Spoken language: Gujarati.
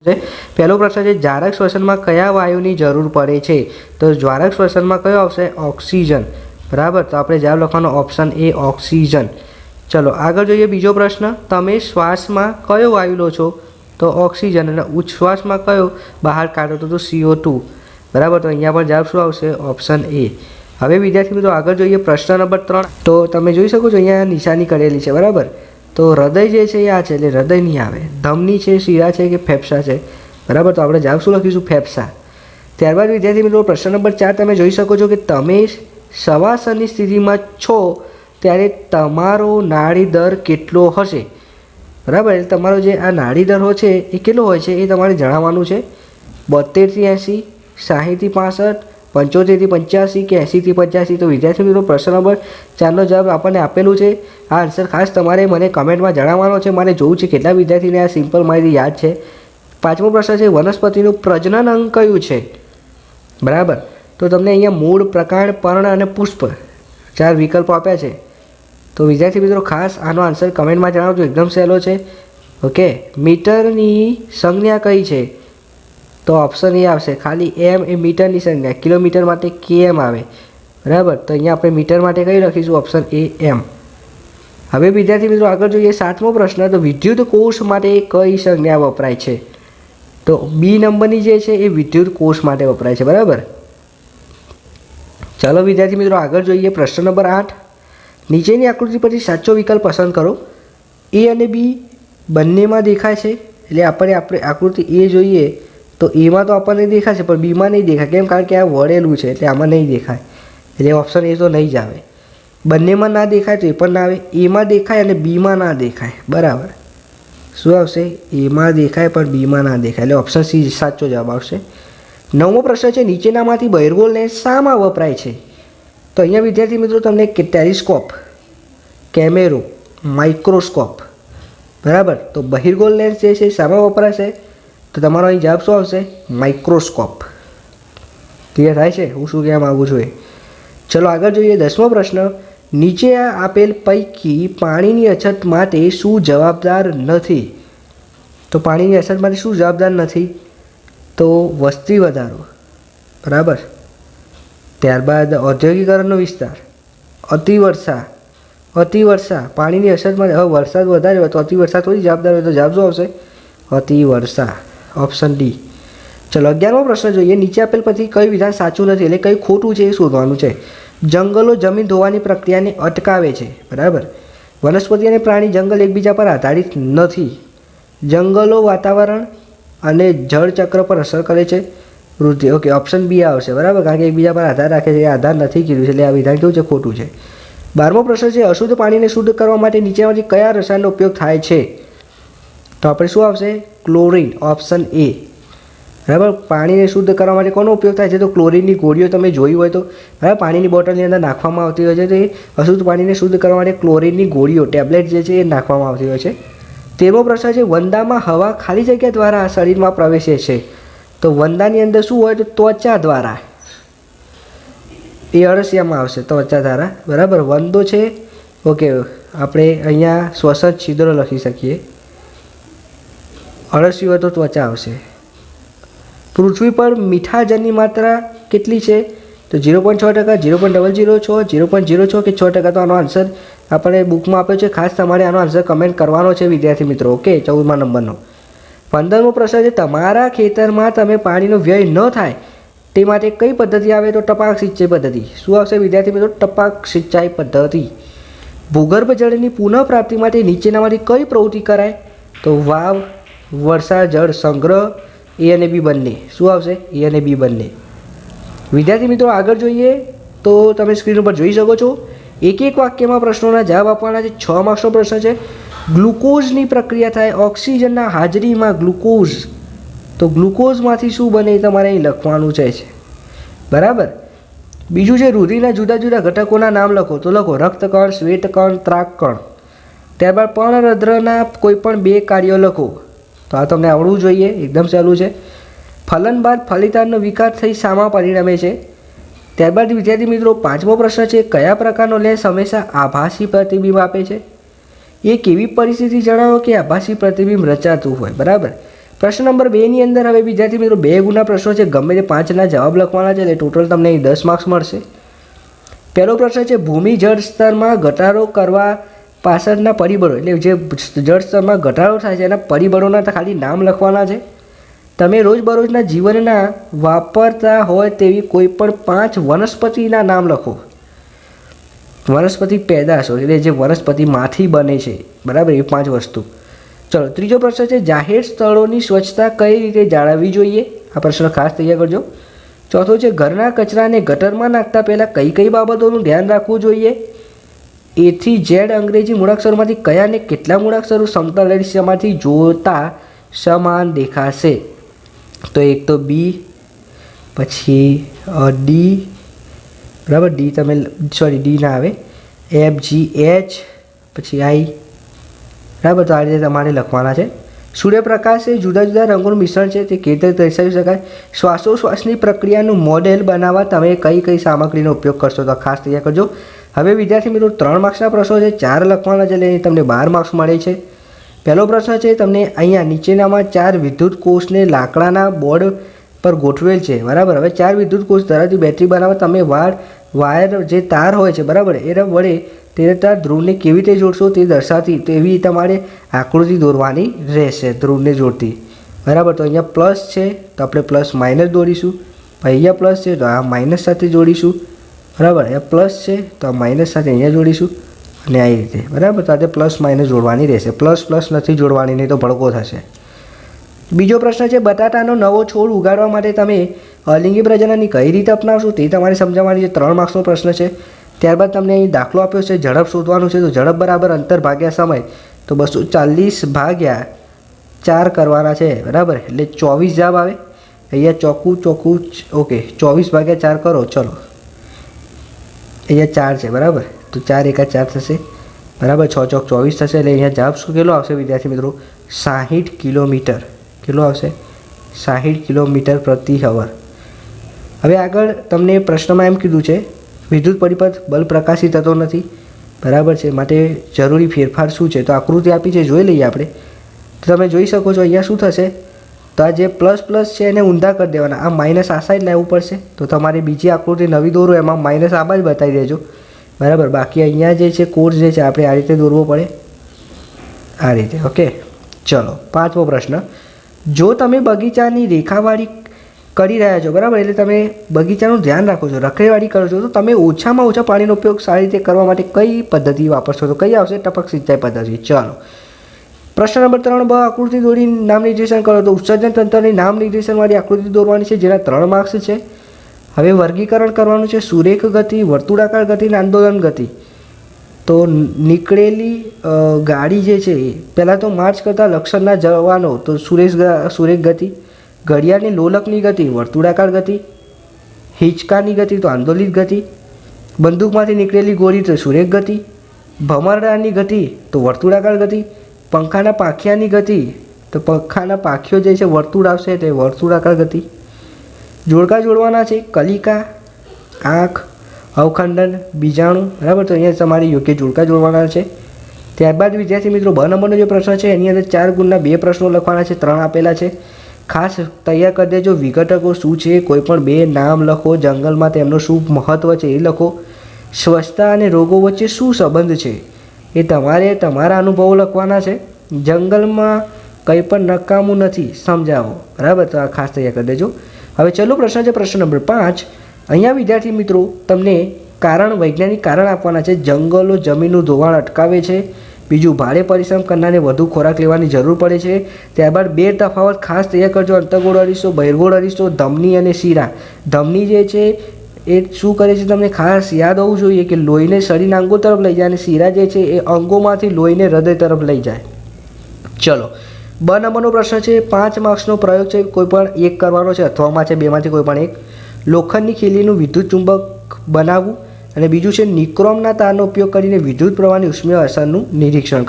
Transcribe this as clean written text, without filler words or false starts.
પહેલો પ્રશ્ન છે જારક શ્વસનમાં કયા વાયુની જરૂર પડે છે? તો જ્વારક શ્વસનમાં કયો આવશે? ઓક્સિજન. બરાબર, તો આપણે જવાબ લખવાનો ઓપ્શન એ ઓક્સિજન. ચલો આગળ જોઈએ બીજો પ્રશ્ન. તમે શ્વાસમાં કયો વાયુ લો છો? તો ઓક્સિજન. અને ઉચ્છ્વાસમાં કયો બહાર કાઢો તો CO2. બરાબર, તો અહીંયા પણ જવાબ શું આવશે? Option A. હવે વિદ્યાર્થી મિત્રો આગળ જોઈએ પ્રશ્ન નંબર 3. તો તમે જોઈ શકો છો અહીંયા નિશાની કરેલી છે. બરાબર, તો હૃદય જે છે એ આ છે, એટલે હૃદય નહીં આવે. ધમની છે, શિરા છે કે ફેફસા છે? બરાબર, તો આપણે જવાબ શું લખીશું? ફેફસા. ત્યારબાદ વિદ્યાર્થી મિત્રો પ્રશ્ન નંબર 4 તમે જોઈ શકો છો કે તમે શવાસનની સ્થિતિમાં છો ત્યારે તમારો નાડી દર કેટલો હશે? બરાબર, એટલે તમારો જે આ નાડી દર છે એ કેટલો હોય છે એ તમારે જણાવવાનું છે. 72 થી 80, 60 થી 65, 75 થી 85 કે 80 થી 85. તો વિદ્યાર્થી મિત્રો પ્રશ્ન નંબર 4નો જવાબ આપણને આપેલું છે. આ આન્સર ખાસ તમારે મને કમેન્ટમાં જણાવવાનો છે. મારે જોવું છે કેટલા વિદ્યાર્થીને આ સિમ્પલ માહિતી યાદ છે. 5મો પ્રશ્ન છે વનસ્પતિનું પ્રજનન અંગ કયું છે? બરાબર, તો તમને અહીંયા મૂળ, પ્રકાંડ, પર્ણ અને પુષ્પ 4 વિકલ્પો આપ્યા છે. તો વિદ્યાર્થી મિત્રો ખાસ આનો આન્સર કમેન્ટમાં જણાવજો. એકદમ સહેલો છે. ઓકે, મીટરની સંજ્ઞા કઈ છે? તો ઓપ્શન એ આવશે. ખાલી એમ એ મીટરની સંજ્ઞા, કિલોમીટર માટે KM આવે. બરાબર, તો અહીંયા આપણે મીટર માટે કઈ લખીશું? ઓપ્શન એ એમ. હવે વિદ્યાર્થી મિત્રો આગળ જોઈએ 7મો પ્રશ્ન. તો વિદ્યુત કોષ માટે કઈ સંજ્ઞા વપરાય છે? તો બી નંબરની જે છે એ વિદ્યુત કોષ માટે વપરાય છે. બરાબર, ચાલો વિદ્યાર્થી મિત્રો આગળ જોઈએ પ્રશ્ન નંબર 8. નીચેની આકૃતિ પરથી સાચો વિકલ્પ પસંદ કરો. એ અને બી બંનેમાં દેખાય છે, એટલે આપણે આકૃતિ એ જોઈએ તો એમાં તો આપણને દેખાશે પણ બીમાં નહીં દેખાય. કેમ? કારણ કે આ વળેલું છે એટલે આમાં નહીં દેખાય, એટલે ઓપ્શન એ તો નહીં જ આવે. બંનેમાં ના દેખાય તો એ પણ ના આવે. એમાં દેખાય અને બીમાં ના દેખાય. બરાબર, શું આવશે? એમાં દેખાય પણ બીમાં ના દેખાય, એટલે ઓપ્શન સી સાચો જવાબ આવશે. 9મો પ્રશ્ન છે નીચેનામાંથી બહિર્ગોળ લેન્સ શામાં વપરાય છે? તો અહીંયા વિદ્યાર્થી મિત્રો તમને ટેલિસ્કોપ, કેમેરો, માઇક્રોસ્કોપ. બરાબર, તો બહિર્ગોળ લેન્સ જે છે શામાં વપરાશે? તો તમારો અહીં જવાબ શું આવશે? માઇક્રોસ્કોપ. ક્લિયર થાય છે હું શું કહેવા માગું છું એ? ચલો આગળ જોઈએ 10મો પ્રશ્ન. નીચે આપેલ પૈકી પાણીની અછત માટે શું જવાબદાર નથી? તો પાણીની અછત માટે શું જવાબદાર નથી? તો વસ્તી વધારો. બરાબર, ત્યારબાદ ઔદ્યોગિકરણનો વિસ્તાર, અતિવર્ષા. પાણીની અછત માટે હવે વરસાદ વધારે હોય તો અતિવર્ષા થોડી જવાબદાર હોય, તો જવાબ શું આવશે? અતિવર્ષા. Option D. ચલો 11મો પ્રશ્ન જોઈએ. નીચે આપેલ પછી કયું વિધાન સાચું નથી, એટલે કયું ખોટું છે એ શોધવાનું છે. જંગલો જમીન ધોવાની પ્રક્રિયાને અટકાવે છે. બરાબર, વનસ્પતિ અને પ્રાણી જંગલ એકબીજા પર આધારિત નથી. જંગલો વાતાવરણ અને જળચક્ર પર અસર કરે છે. વૃદ્ધિ. ઓકે, ઓપ્શન બી આવશે. બરાબર, કારણ કે એકબીજા પર આધાર રાખે છે, એ આધાર નથી કીધું છે, એટલે આ વિધાન કેવું છે? ખોટું છે. 12મો પ્રશ્ન છે અશુદ્ધ પાણીને શુદ્ધ કરવા માટે નીચેમાંથી કયા રસાયણનો ઉપયોગ થાય છે? તો આપણે શું આવશે? ક્લોરીન. Option A. બરાબર, પાણીને શુદ્ધ કરવા માટે કોનો ઉપયોગ થાય છે? તો ક્લોરીનની ગોળીઓ તમે જોઈ હોય તો બરાબર પાણીની બોટલની અંદર નાખવામાં આવતી હોય છે. તો એ અશુદ્ધ પાણીને શુદ્ધ કરવા માટે ક્લોરીનની ગોળીઓ, ટેબ્લેટ જે છે એ નાખવામાં આવતી હોય છે. 13મો પ્રશ્ન છે વંદામાં હવા ખાલી જગ્યા દ્વારા શરીરમાં પ્રવેશે છે. તો વંદાની અંદર શું હોય? તો ત્વચા દ્વારા. એ અળસિયામાં આવશે ત્વચા દ્વારા. બરાબર, વંદો છે. ઓકે, આપણે અહીંયા શ્વસન છિદ્ર લખી શકીએ. અળસિયું હોય તો ત્વચા આવશે. પૃથ્વી પર મીઠા જળની માત્રા કેટલી છે? તો 0.6%, 0.006, 0.06 કે 6%. તો આનો આન્સર આપણે બુકમાં આપ્યો છે. ખાસ તમારે આનો આન્સર કમેન્ટ કરવાનો છે વિદ્યાર્થી મિત્રો. ઓકે, 14મા નંબરનો. 15મો પ્રશ્ન છે તમારા ખેતરમાં તમે પાણીનો વ્યય ન થાય તે માટે કઈ પદ્ધતિ આવે? તો ટપક સિંચાઈ પદ્ધતિ. શું આવશે વિદ્યાર્થી મિત્રો? ટપક સિંચાઈ પદ્ધતિ. ભૂગર્ભ જળની પુનઃપ્રાપ્તિ માટે નીચેનામાંથી કઈ પ્રવૃત્તિ કરાય? તો વાવ, વર્ષા જળ સંગ્રહ. એ અને બી બંને. શું આવશે? એ અને બી બંને. વિદ્યાર્થી મિત્રો આગળ જોઈએ તો તમે સ્ક્રીન ઉપર જોઈ શકો છો એક વાક્યમાં પ્રશ્નોના જવાબ આપવાના છે. 6 માર્ક્સનો પ્રશ્ન છે. ગ્લુકોઝની પ્રક્રિયા થાય ઓક્સિજનના હાજરીમાં ગ્લુકોઝ. તો ગ્લુકોઝમાંથી શું બને એ તમારે અહીં લખવાનું છે. બરાબર, બીજું છે રુધિરના જુદા જુદા ઘટકોના નામ લખો. તો લખો રક્તકણ, શ્વેતકણ, ત્રાકકણ. ત્યારબાદ પર્ણરંધ્રના કોઈ પણ 2 કાર્યો લખો. તો આ તમને આવડવું જોઈએ, એકદમ સહેલું છે. ફલન બાદ ફલિતાંડનો વિકાસ થઈ શામાં પરિણમે છે? ત્યારબાદ વિદ્યાર્થી મિત્રો 5મો પ્રશ્ન છે કયા પ્રકારનો લેન્સ હંમેશા આભાસી પ્રતિબિંબ આપે છે? એક એવી પરિસ્થિતિ જણાવો કે આભાસી પ્રતિબિંબ રચાતું હોય. બરાબર, પ્રશ્ન નંબર 2ની અંદર હવે વિદ્યાર્થી મિત્રો 2 ગુણના પ્રશ્નો છે, ગમે તે 5ના જવાબ લખવાના છે, એટલે ટોટલ તમને અહીં 10 માર્ક્સ મળશે. પહેલો પ્રશ્ન છે, ભૂમિ જળ સ્તરમાં ઘટાડો કરવા પાછળના પરિબળો, એટલે જે જળ સ્તરમાં ઘટાડો થાય છે એના પરિબળોના ખાલી નામ લખવાના છે. તમે રોજબરોજના જીવનના વાપરતા હોય તેવી કોઈ પણ 5 વનસ્પતિના નામ લખો. વનસ્પતિ પેદાશો એટલે જે વનસ્પતિમાંથી બને છે, બરાબર, એ 5 વસ્તુ. ચલો, ત્રીજો પ્રશ્ન છે, જાહેર સ્થળોની સ્વચ્છતા કઈ રીતે જાળવવી જોઈએ? આ પ્રશ્ન ખાસ તૈયાર કરજો. ચોથો છે, ઘરના કચરાને ગટરમાં નાખતા પહેલાં કઈ કઈ બાબતોનું ધ્યાન રાખવું જોઈએ? A થી Z અંગ્રેજી મૂળાક્ષરોમાંથી કયા ને કેટલા મૂળાક્ષરો સમતલેખમાંથી જોતા સમાન દેખાશે? તો એક તો B, પછી D, બરાબર, D ના આવે, F G H, પછી I, બરાબર. તો આ રીતે તમારે લખવાના છે. સૂર્યપ્રકાશ એ જુદા જુદા રંગોનું મિશ્રણ છે, તે કેવી રીતે દર્શાવી શકાય? શ્વાસોશ્વાસની પ્રક્રિયાનું મોડેલ બનાવવા તમે કઈ કઈ સામગ્રીનો ઉપયોગ કરશો? તો ખાસ તૈયાર કરજો. હવે વિદ્યાર્થી મિત્રો 3 માર્ક્સના પ્રશ્નો છે, 4 લખવાના છે, એટલે તમને 12 માર્ક્સ મળે છે. પહેલો પ્રશ્ન છે, તમને અહીંયા નીચેનામાં 4 વિદ્યુત કોષને લાકડાના બોર્ડ પર ગોઠવેલ છે, બરાબર. હવે 4 વિદ્યુત કોષ ધરાવતી બેટરી બનાવવા તમે વાયર જે તાર હોય છે, બરાબર, એ વડે તે તાર ધ્રુવને કેવી રીતે જોડશો તે દર્શાવતી તેવી તમારે આકૃતિ દોરવાની રહેશે, ધ્રુવને જોડતી, બરાબર. તો અહીંયા પ્લસ છે તો આપણે પ્લસ માઇનસ દોરીશું, અહીંયા પ્લસ છે તો આ માઇનસ સાથે જોડીશું, બરાબર. અહીંયા પ્લસ છે તો આ માઇનસ સાથે અહીંયા જોડીશું અને આ રીતે, બરાબર. તો આ પ્લસ માઇનસ જોડવાની રહેશે, પ્લસ પ્લસ નથી જોડવાની, નહીં તો ભડકો થશે. બીજો પ્રશ્ન છે, બટાટાનો નવો છોડ ઉગાડવા માટે તમે અલિંગી પ્રજનનની કઈ રીતે અપનાવશો તે તમારે સમજાવવાની છે. 3 માર્ક્સનો પ્રશ્ન છે. ત્યારબાદ તમને અહીં દાખલો આપ્યો છે, ઝડપ શોધવાનું છે. તો ઝડપ બરાબર અંતર ભાગ્યા સમય, તો 240 ભાગ્યા 4 કરવાના છે, બરાબર, એટલે 24 જવાબ આવે. અહીંયા ચોખ્ખું ઓકે, 24 ભાગ્યા 4 કરો, ચલો, અહીંયા 4 છે, બરાબર. તો 4 એકા 4 થશે, બરાબર, 6 ચોક 24 થશે, એટલે અહીંયા જવાબ શું કેટલો આવશે વિદ્યાર્થી મિત્રો? 60 કિલોમીટર. કેટલો આવશે? 60 કિલોમીટર પ્રતિ અવર. હવે આગળ તમને પ્રશ્નમાં એમ કીધું છે, વિદ્યુત પરિપથ બલ્બ પ્રકાશિત થતો નથી, બરાબર છે, માટે જરૂરી ફેરફાર શું છે? તો આકૃતિ આપી છે, જોઈ લઈએ આપણે. તો તમે જોઈ શકો છો અહીંયા શું થશે? તો આ જે પ્લસ પ્લસ છે એને ઊંધા કરી દેવાના, આ માઇનસ આ સાઈડ લેવું પડશે. તો તમારે બીજી આકૃતિ નવી દોરો એમાં માઇનસ આ બાજુ બતાવી દેજો, બરાબર. બાકી અહીંયા જે છે કોર્સ જે છે આપણે આ રીતે દોરવો પડે, આ રીતે. ઓકે, ચલો, 5મો પ્રશ્ન. જો તમે બગીચાની રેખાવાળી કરી રહ્યા છો, બરાબર, એટલે તમે બગીચાનું ધ્યાન રાખો છો, રખેવાળી કરો છો, તો તમે ઓછામાં ઓછા પાણીનો ઉપયોગ સારી રીતે કરવા માટે કઈ પદ્ધતિ વાપરશો? તો કઈ આવશે? ટપક સિંચાઈ પદ્ધતિ. ચાલો, પ્રશ્ન નંબર 3, આકૃતિ દોરી નામ નિર્દેશન કરો. તો ઉત્સર્જન તંત્રની નામ નિર્દેશનવાળી આકૃતિ દોરવાની છે, જેના 3 માર્ક્સ છે. હવે વર્ગીકરણ કરવાનું છે, સુરેખ ગતિ, વર્તુળાકાર ગતિ અને આંદોલન ગતિ. તો નીકળેલી ગાડી જે છે, પહેલાં તો માર્ચ કરતા લક્ષણના જવાનો, તો સુરેખ ગતિ. ઘડિયાળની લોલકની ગતિ વર્તુળાકાર ગતિ, હિંચકાની ગતિ તો આંદોલિત ગતિ, બંદૂકમાંથી નીકળેલી ગોળી તો સુરેખ ગતિ, ભમરડાની ગતિ તો વર્તુળાકાર ગતિ, પંખાના પાંખિયાની ગતિ તો પંખાના પાંખિયો જે છે વર્તુળ આવશે એટલે વર્તુળાકાર ગતિ. જોડકા જોડવાના છે, કલિકા, આંખ, અવખંડન, બીજાણુ, બરાબર. તો અહીંયા તમારે યોગ્ય જોડકા જોડવાના છે. ત્યારબાદ વિદ્યાર્થી મિત્રો 2 નંબરનો જે પ્રશ્ન છે એની અંદર 4 ગુણના 2 પ્રશ્નો લખવાના છે, 3 આપેલા છે. ખાસ તૈયાર કરી દેજો. વિઘટકો શું છે, કોઈ પણ 2 નામ લખો. જંગલમાં તેમનું શું મહત્ત્વ છે એ લખો. સ્વચ્છતા અને રોગો વચ્ચે શું સંબંધ છે એ તમારે તમારા અનુભવો લખવાના છે. જંગલમાં કંઈ પણ નકામું નથી, સમજાવો, બરાબર. તો આ ખાસ તૈયાર કરી દેજો. હવે છેલ્લો પ્રશ્ન છે, પ્રશ્ન નંબર 5. અહીંયા વિદ્યાર્થી મિત્રો તમને વૈજ્ઞાનિક કારણ આપવાના છે. જંગલો જમીનનું ધોવાણ અટકાવે છે. બીજું, ભારે પરિશ્રમ કરનારને વધુ ખોરાક લેવાની જરૂર પડે છે. ત્યારબાદ 2 તફાવત ખાસ તૈયાર કરજો. અંતર્ગોળ અરીસો, બહિર્ગોળ અરીસો, ધમની અને શીરા. ધમની જે છે એ શું કરે છે તમને ખાસ યાદ હોવું જોઈએ કે લોહીને શરીરના અંગો તરફ લઈ જાય, અને શીરા જે છે એ અંગોમાંથી લોહીને હૃદય તરફ લઈ જાય. ચલો, 2 નંબરનો પ્રશ્ન છે, 5 માર્ક્સનો પ્રયોગ છે, કોઈ પણ એક કરવાનો છે, અથવામાં છે 2માંથી કોઈ પણ એક. લોખંડની ખીલીનું વિદ્યુત ચુંબક બનાવવું, અને બીજું છે નિક્રોમના તારનો ઉપયોગ કરીને વિદ્યુત પ્રવાહની ઉષ્મીય અસરનું નિરીક્ષણ કરવું.